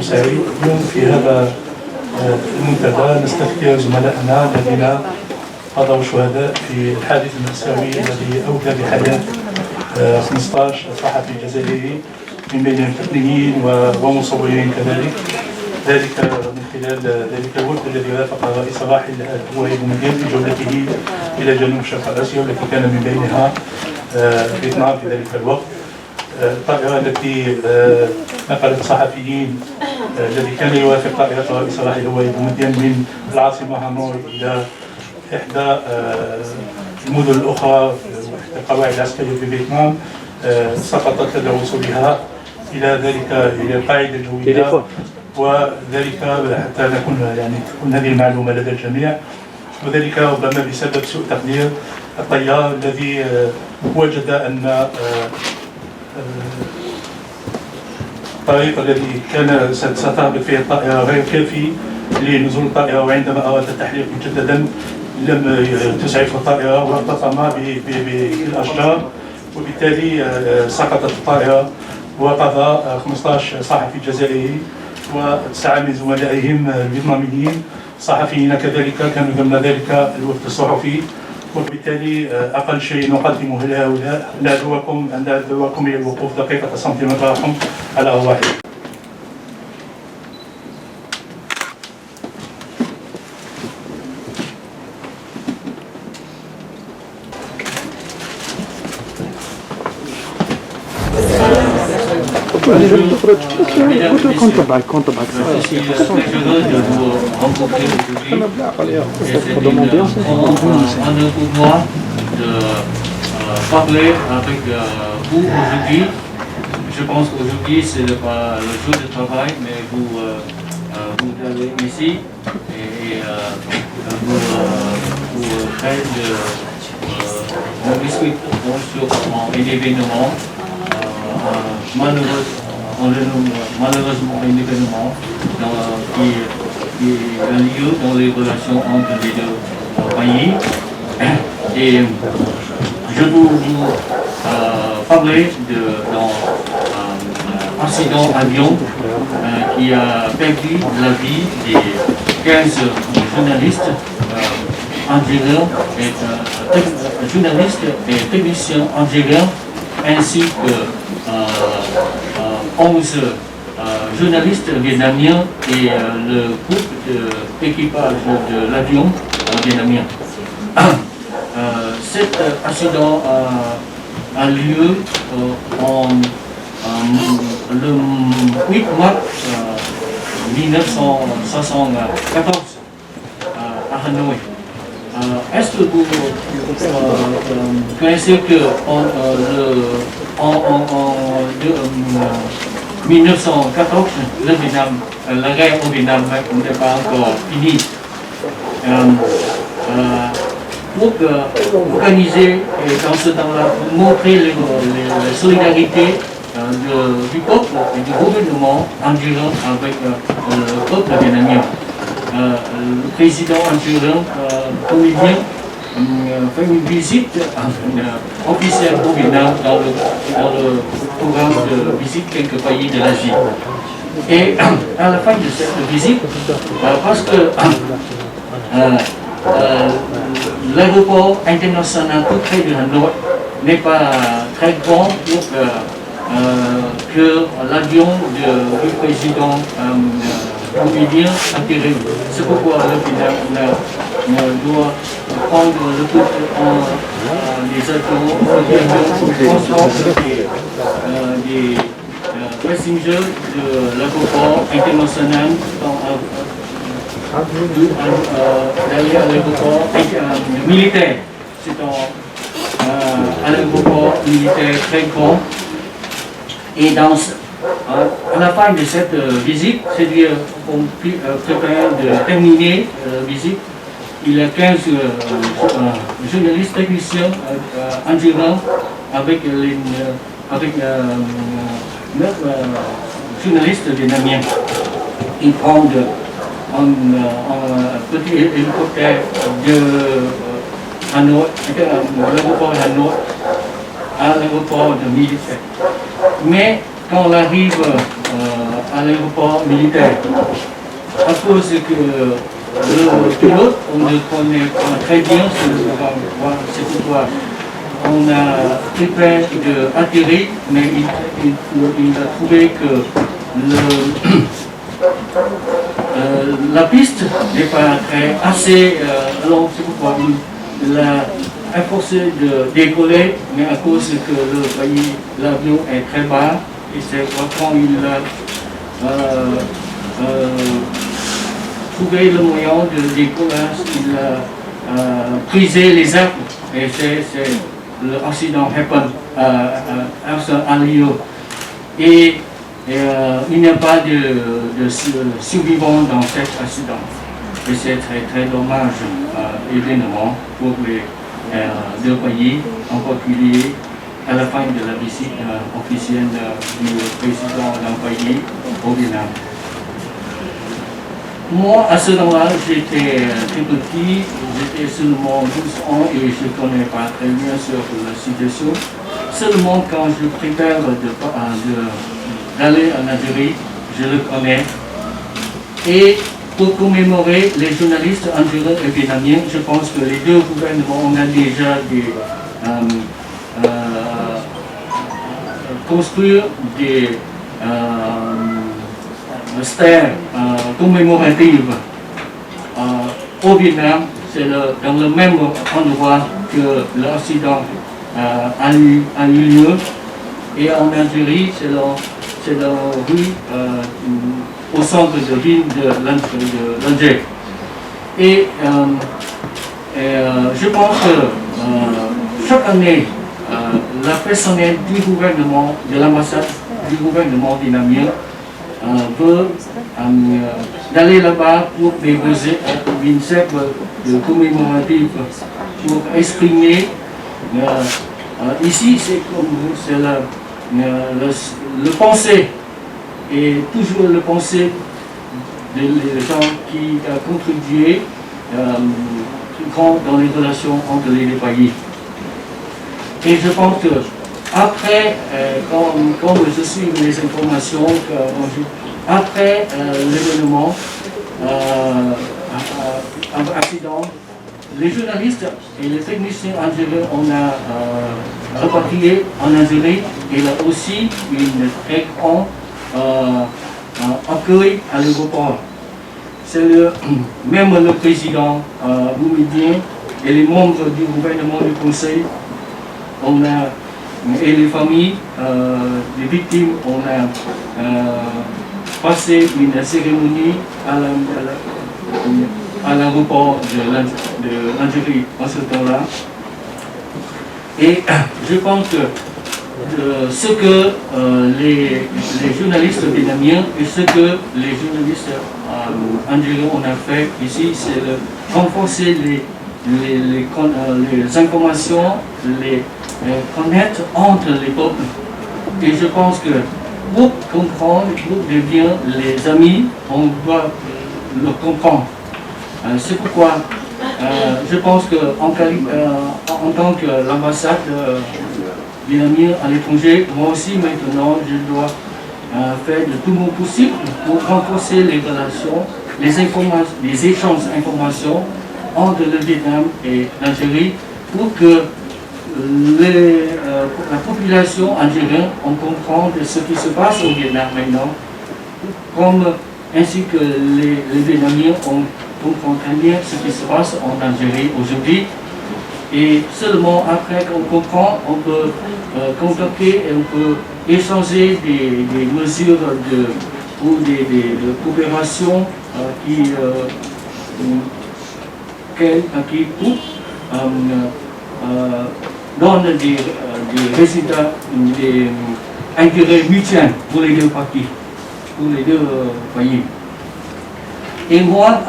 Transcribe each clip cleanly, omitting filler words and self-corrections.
سعيد اليوم في هذا المنتدى نستذكر زملائنا الذين قضوا شهداء في الحادث المأساوي الذي أودى بحياة 15 صحفي جزائري من بينهم تقنيين ومصورين كذلك. ذلك من خلال ذلك الوفد الذي رافق رئيس الراحل الهوائي بومدين في جولته الى جنوب شرق اسيا، والتي كان من بينها فيتنام في ذلك الوقت. الطائره التي نقلت الصحفيين الذي كان يوافق طائره رئيس الراحل الهوائي بومدين من العاصمه هانوي الى احدى المدن الاخرى واحدى القواعد العسكريه في فيتنام سقطت لدى وصولها الى القاعده الجويه، وذلك حتى تكون هذه المعلومه لدى الجميع، وذلك ربما بسبب سوء تقدير الطيار الذي وجد ان الطريق الذي كان ستهبط فيه الطائره غير كافي لنزول الطائره، وعندما اراد التحليق مجددا لم تسعف الطائره وارتطم بالاشجار، وبالتالي سقطت الطائره وقضى 15 صحفي جزائري و9 من زملائهم الفيتناميين صحفيين كذلك كانوا ضمن ذلك الوفد الصحفي. وبالتالي اقل شيء نقدمه لهؤلاء ندعوكم الى الوقوف دقيقه صمت من ترحم على ارواحهم. Parler avec vous aujourd'hui. Je pense qu'aujourd'hui c'est le jour de travail, mais vous avez ici et vous faites une discussion sur un événement malheureusement un événement qui a lieu dans les relations entre les deux pays. Et je vous parler d'un accident avion qui a perdu la vie des 15 journalistes algériens et techniciens algériens, ainsi que 11 journalistes vietnamiens et le groupe d'équipage de l'avion vietnamien. Cet accident a lieu le 8 mars 1974 à Hanoï. Est-ce que vous connaissez que en 1914, la guerre au Vietnam n'est pas encore finie. Pour organiser et dans ce temps-là montrer la solidarité du peuple et du gouvernement algérien avec le peuple vietnamien. Le président algérien Comilien fait une visite officielle au Vietnam dans le programme de visite quelques pays de l'Asie. Et à la fin de cette visite, parce que l'aéroport international tout près de Hanoï n'est pas très grand pour que l'avion du président Comilien atterrisse. C'est pourquoi le Vietnam doit prendre le coup des avions pour transporter des passagers de l'aéroport international d'aller à l'aéroport militaire. C'est un aéroport militaire très grand. Et à la fin de cette visite, c'est-à-dire on prépare de terminer la visite, il y a 15 journalistes techniciens algériens avec 9 journalistes vietnamiens. Ils prennent un petit hélicoptère de Hanoï, l'aéroport de Hanoï, à l'aéroport de militaire. Mais quand on arrive à l'aéroport militaire. À cause que le pilote, on le connaît pas très bien, c'est pourquoi on a pris peine d'atterrir, mais il a trouvé que la piste n'est pas assez longue, c'est pourquoi il a forcé de décoller, mais à cause que l'avion est très bas, et c'est quand il a trouvé le moyen de décollage, il a brisé les arbres, et c'est l'accident a lieu. Et il n'y a pas de survivants dans cet accident. Et c'est très très dommage, évidemment, pour les deux pays, en particulier à la fin de la visite officielle du président d'un pays au Vietnam. Moi, à ce moment-là, j'étais très petit, j'étais seulement 12 ans et je ne connais pas très bien sur la situation. Seulement quand je prépare d'aller en Algérie, je le connais. Et pour commémorer les journalistes algériens et vietnamiens, je pense que les deux gouvernements ont déjà construire des stèles commémoratives au Vietnam. C'est dans le même endroit que l'accident a eu lieu. Et en Algérie, c'est dans la rue au centre de ville de l'Alger. Et je pense que chaque année, la personnel du gouvernement, de l'ambassade du gouvernement vietnamien veut d'aller là-bas pour déposer une cercle de commémorative pour exprimer. Ici, c'est le pensée, et toujours le pensée des gens qui ont contribué dans les relations entre les deux pays. Et je pense que après, quand je suis les informations, après l'événement, accident, les journalistes et les techniciens algériens, on a repatrié en Algérie, et là aussi une très grande accueil à l'aéroport. C'est même le président boumidien et les membres du gouvernement du conseil, et les familles des victimes, on a passé une cérémonie à l'aéroport de l'Algérie en ce temps-là. Et je pense que ce que les journalistes vietnamiens et ce que les journalistes algériens ont fait ici, c'est de renforcer les informations, les connaître entre les peuples. Et je pense que pour comprendre, pour devenir les amis, on doit le comprendre. C'est pourquoi je pense qu'en tant que l'ambassade vietnamienne à l'étranger, moi aussi maintenant je dois faire de tout mon possible pour renforcer les relations, les échanges d'informations entre le Vietnam et l'Algérie, pour que la population algérienne comprenne ce qui se passe au Vietnam maintenant, ainsi que les Vietnamiens comprennent très bien ce qui se passe en Algérie aujourd'hui. Et seulement après qu'on comprend, on peut contacter et on peut échanger des mesures de coopération qui donnent des résultats, des intérêts mutuels pour les deux parties, pour les deux pays. Et moi,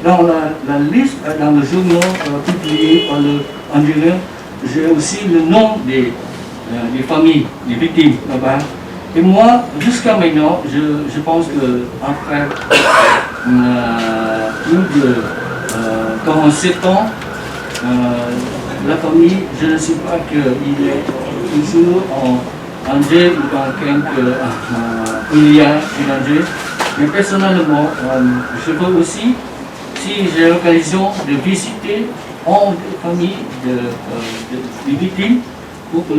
dans la liste, dans le journal publié par le Algérien, j'ai aussi le nom des familles, des victimes là-bas. Et moi, jusqu'à maintenant, je pense qu'après plus de 47 ans, la famille, je ne sais pas qu'il est toujours en deuil ou dans quelques il y a un danger. Mais personnellement, je veux aussi, si j'ai l'occasion de visiter en famille des victimes, pour que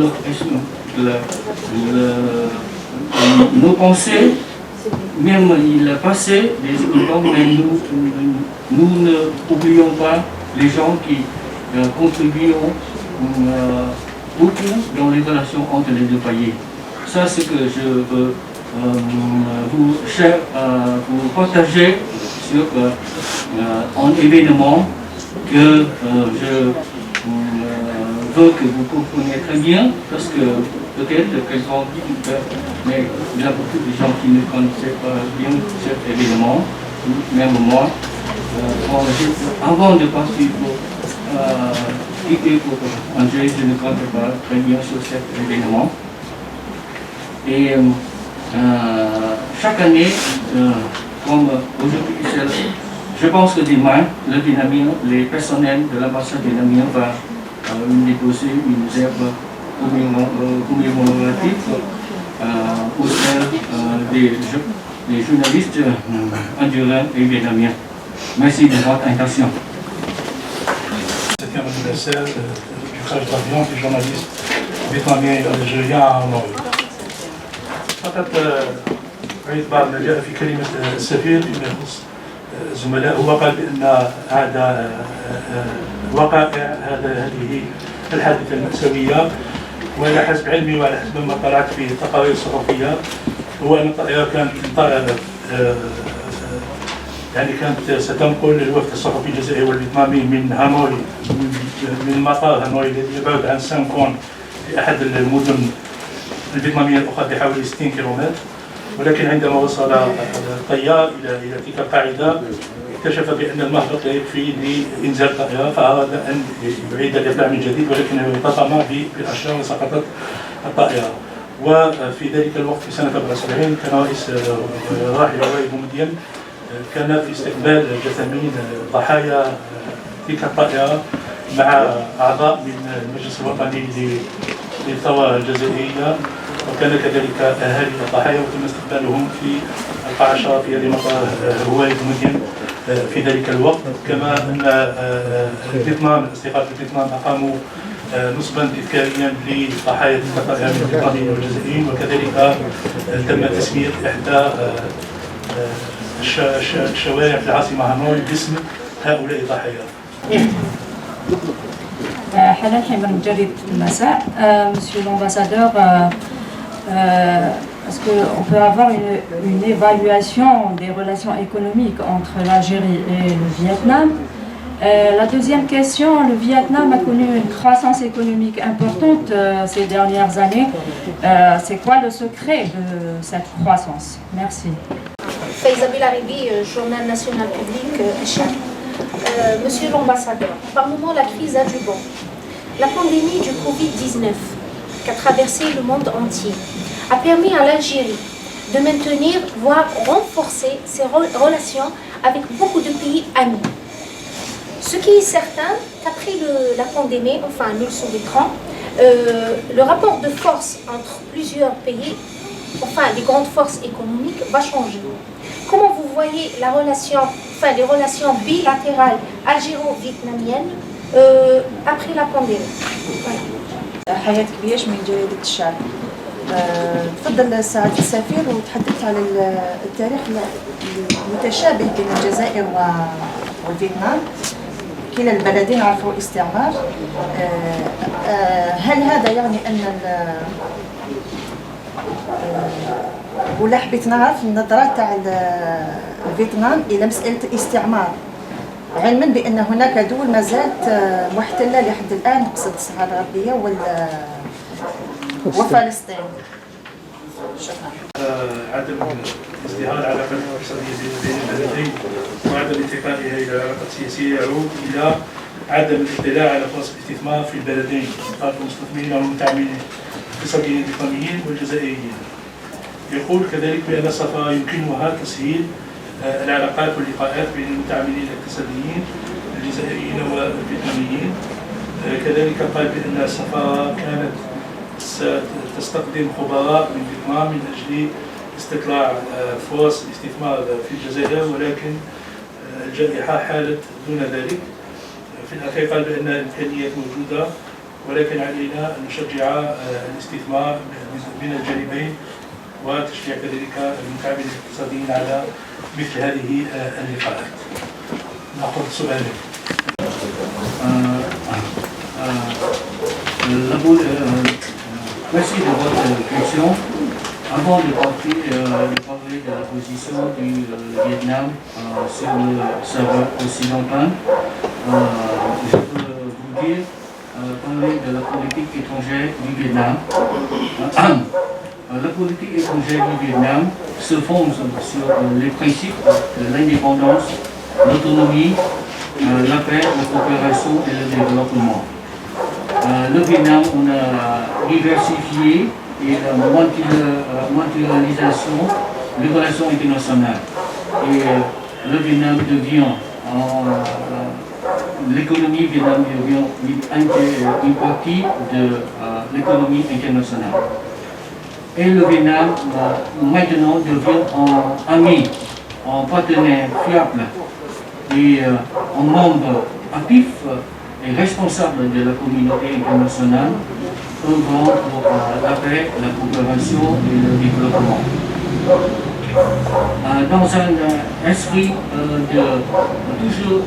nos pensées, même il a passé des temps, mais nous n'oublions pas les gens qui contribuent beaucoup dans les relations entre les deux pays. Ça, c'est ce que je veux vous partager sur un événement que je veux que vous compreniez très bien, parce que peut-être quelqu'un, mais il y a beaucoup de gens qui ne connaissaient pas bien cet événement, même moi. Avant de partir pour quitter pour Angers, je ne comptais pas très bien sur cet événement. Et chaque année, comme aujourd'hui, je pense que demain, le Vietnamien, les personnels de l'ambassade vietnamienne va déposer une herbe commémorative au sein des journalistes endurants et vietnamiens. Merci de votre attention. C'était un anniversaire du crash d'avion des journalistes vietnamiens et algériens à Hanoï. فقط أريد بعض ما جاء في كلمة السفير فيما يخص زملاء. هو قال بأن هذا وقائع هذه الحادثة المأساوية، وعلى حسب علمي وعلى حسب ما قرأت في التقارير الصحفية هو أن الطائرة كانت كانت ستنقل الوفد الصحفي الجزائري والفيتنامي من هانوي، من مطار هانوي الذي يبعد عن سانكون في أحد المدن الفيتنامية الأخرى بحوالي 60 كيلومتر. ولكن عندما وصل الطيار إلى تلك القاعدة اكتشف بأن المهبط لا يكفي لإنزال الطائرة، فأراد أن يعيد الإقلاع من جديد، ولكنه التطم بالأشجار وسقطت الطائرة. وفي ذلك الوقت في سنة 74 كان رئيس راحل وائل بومدين كان في استقبال جثامين ضحايا تلك الطائرة مع أعضاء من المجلس الوطني للثورة الجزائرية، وكان كذلك أهالي الضحايا وتم استقبالهم في القاعة الشرفية لمطار وائل بومدين في ذلك الوقت. كما أن فيتنام أصدقاء فيتنام أقاموا نصبا تذكاريا لضحايا تلك الطائرة من الفيتناميين والجزائريين، وكذلك تم تسمية إحدى الشوارع في العاصمة هانوي باسم هؤلاء الضحايا. حنان حمر من جريدة المساء. Monsieur l'ambassadeur, est-ce qu'on peut avoir une évaluation des relations économiques entre l'Algérie et le Vietnam? La deuxième question, le Vietnam a connu une croissance économique importante ces dernières années. C'est quoi le secret de cette croissance? Merci. Isabelle Aribi, Journal national public, Monsieur l'ambassadeur, parle-nous la crise à Duban. La pandémie du Covid-19 qui a traversé le monde entier a permis à l'Algérie de maintenir, voire renforcer ses relations avec beaucoup de pays amis. Ce qui est certain, qu'après la pandémie, enfin nous le souhaiterons, le rapport de force entre plusieurs pays, enfin les grandes forces économiques, va changer. Comment vous voyez la relation, enfin les relations bilatérales algéro-vietnamiennes après la pandémie? Voilà. حياة كبيش من جريدة الشعب. تفضل سعادة السفير وتحدثت على التاريخ المتشابه بين الجزائر والفيتنام. كلا البلدين عرفوا الاستعمار. هل هذا يعني أن ولا حبيت نعرف النظرة تاع فيتنام إلى مسألة الاستعمار، علما بأن هناك دول ما زالت محتلة لحد الآن، نقصد الصحراء الغربية وفلسطين. شكرا. عدم ازدهار العلاقات الاقتصادية بين البلدين وعدم انتقالها إلى علاقات سياسية يعود إلى عدم الاطلاع على فرص الاستثمار في البلدين طرف المستثمرين والمتعاملين الاقتصاديين الفيتناميين والجزائريين. يقول كذلك بأن السفارة يمكنها تسهيل العلاقات واللقاءات بين المتعاملين الاقتصاديين الجزائريين والفيتناميين. كذلك قال بأن السفارة كانت ستستخدم خبراء من فيتنام من أجل استطلاع فرص الاستثمار في الجزائر، ولكن الجائحة حالت دون ذلك. في الحقيقة قال بأن الإمكانيات موجودة، ولكن علينا أن نشجع الاستثمار من الجانبين وتشجيع كذلك المتعاملين الاقتصاديين على مثل هذه اللقاءات. نأخذ سؤالك. Merci de votre question. Avant de parler de la position du Vietnam sur le Sahara occidental, je peux vous dire, parler de la politique étrangère du Vietnam. La politique étrangère du Vietnam se fonde sur les principes de l'indépendance, l'autonomie, la paix, la coopération et le développement. Le Vietnam, on a diversifié et la multilatérisation des relations internationales. Et le Vietnam devient, l'économie vietnamienne devient une partie de l'économie internationale. Et le Vietnam maintenant devient un ami, un partenaire fiable et un membre actif et responsable de la communauté internationale, œuvrant pour la paix, la coopération et le développement. Dans un esprit de toujours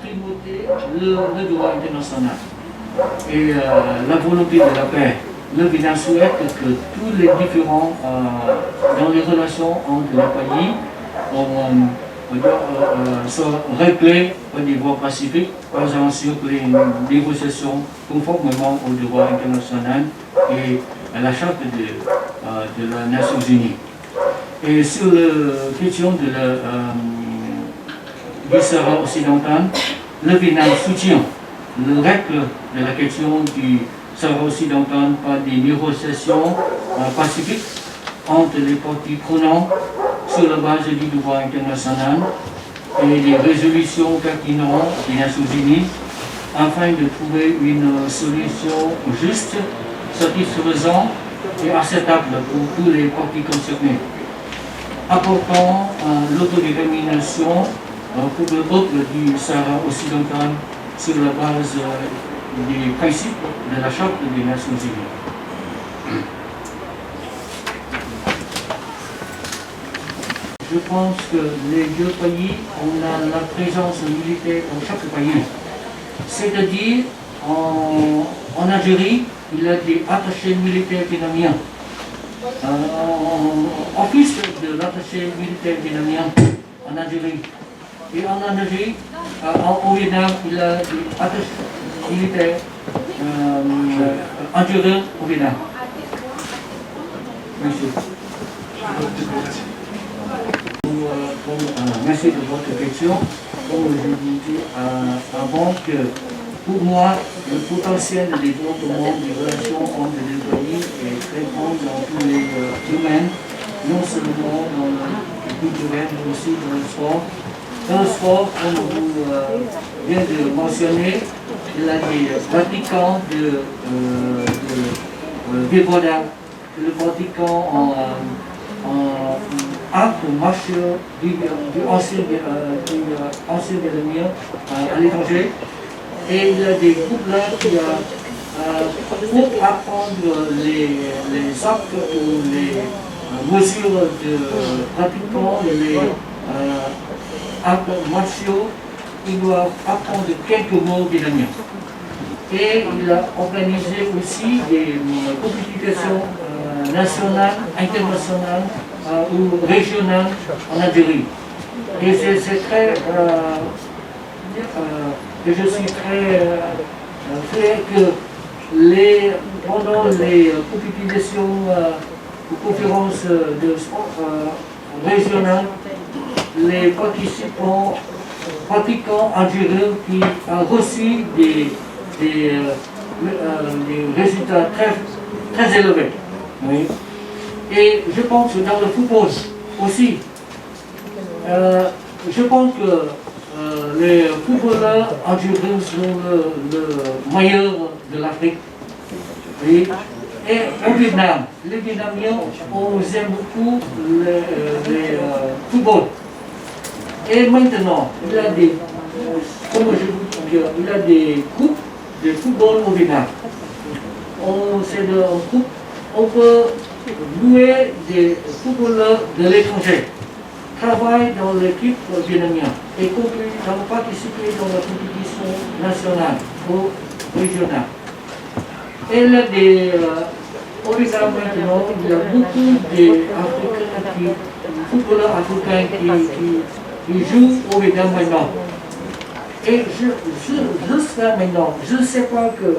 primauter le droit international et la volonté de la paix, le Vietnam souhaite que tous les différents dans les relations entre les pays soient réglés au niveau pacifique, basant sur les négociations conformément au droit international et à la charte de la Nations Unies. Et sur la question de du Sahara occidental, le Vietnam soutient le règle de la question du Sahara occidental par des négociations pacifiques entre les parties prenantes sur la base du droit international et des résolutions pertinentes des Nations Unies afin de trouver une solution juste, satisfaisante et acceptable pour tous les parties concernées, apportant l'autodétermination pour le peuple du Sahara occidental sur la base des principes de la Charte des Nations Unies. Je pense que les deux pays, on a la présence militaire dans chaque pays. C'est-à-dire, en Algérie, il y a des attachés militaires vietnamiens. Office de l'attaché militaire vietnamien en Algérie. Et en Algérie, au Vietnam, il y a des attachés militaires algériens au Vietnam. Merci. Merci de votre question. Comme je vous dis avant que pour moi, le potentiel de développement des relations entre les pays est très grand dans tous les domaines, non seulement dans le culturel, mais aussi dans le sport. Dans le sport, comme vous venez de mentionner, il y a des pratiquants de Viboda, le pratiquant en arts martiaux du ancien vietnamien à l'étranger. Et il y a des groupes là qui pour apprendre les actes ou les mesures de pratiquants, les actes martiaux, ils doivent apprendre quelques mots vietnamiens. Et il a organisé aussi des compétitions nationales, internationales ou régionales en Algérie. Et c'est très et je suis très fier que pendant les compétitions ou conférences de sport régionales, les participants pratiquants algériens qui ont reçu des résultats très élevés. Oui. Et je pense que dans le football aussi, je pense que les footballeurs algériens sont le meilleur de l'Afrique. Oui. Et au Vietnam, les Vietnamiens aiment beaucoup le football. Et maintenant, il a des, comme je vous dis, il a des groupes de football au Vietnam. C'est un groupe, on peut louer des footballeurs de l'étranger, travailler dans l'équipe vietnamienne et participer dans la compétition nationale ou régionale. Et au Vietnam maintenant, il y a beaucoup de footballeurs africains qui jouent au Vietnam maintenant. Et jusqu'à maintenant, je ne sais pas que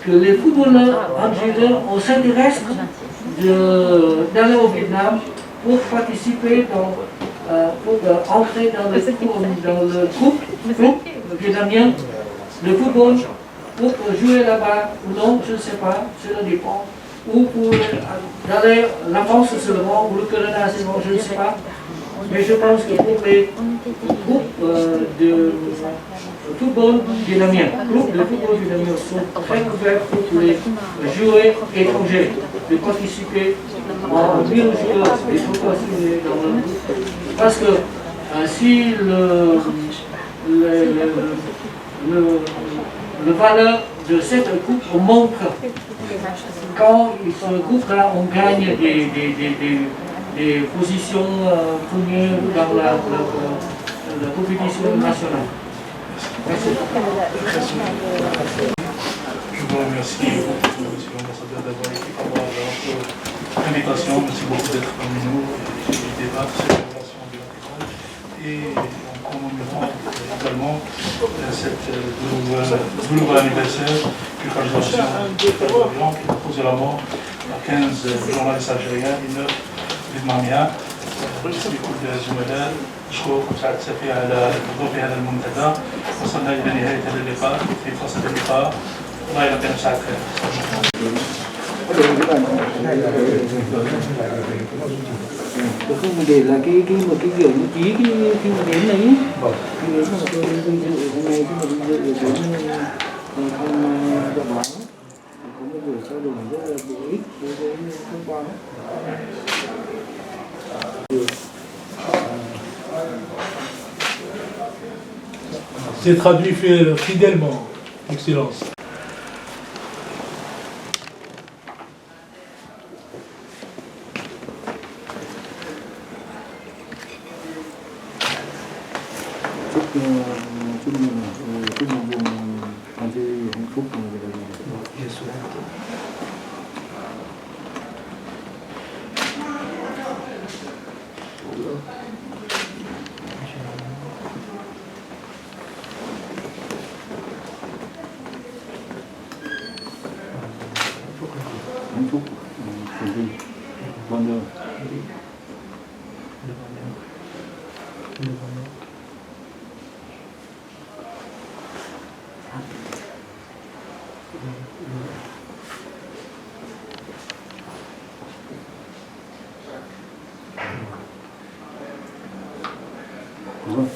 les footballeurs algériens s'intéressent d'aller au Vietnam pour participer, pour entrer dans le groupe vietnamien de football, pour jouer là-bas ou non, je ne sais pas, cela dépend. Ou pour d'aller la France seulement, ou le Canada seulement, je ne sais pas. Mais je pense que pour les groupes de football vietnamien, groupes de football vietnamien sont très ouverts pour les joueurs étrangers de participer en bien joueurs et de participer dans le groupe. Parce que si le valeur de cette coupe montre quand ce groupe-là on gagne des positions premières dans la compétition nationale. Merci. Je vous remercie, monsieur l'ambassadeur, d'avoir été favorable à notre invitation. Merci beaucoup d'être parmi nous et du débat sur ces relations bilatérales. Et en commémorant également ce nouvel anniversaire du Fédération de l'Orient qui propose la mort à 15 journalistes algériens et 9 vietnamiens. باسم كل الزملاء أشكركم سعادة السفير على الحضور في هذا المنتدى. وصلنا إلى نهاية هذا اللقاء في فصل اللقاء. الله يعطيكم سعادة الخير. Tôi không để là cái kiểu như ký cái đến này ấy. Cái đến mà tôi vinh dự hôm nay cái vinh dự đến không đọc báo có một buổi trao đổi rất là bổ ích đối với thông quan. C'est traduit fidèlement, Excellence. Hạnh phúc, thành vinh, vâng rồi. Vâng.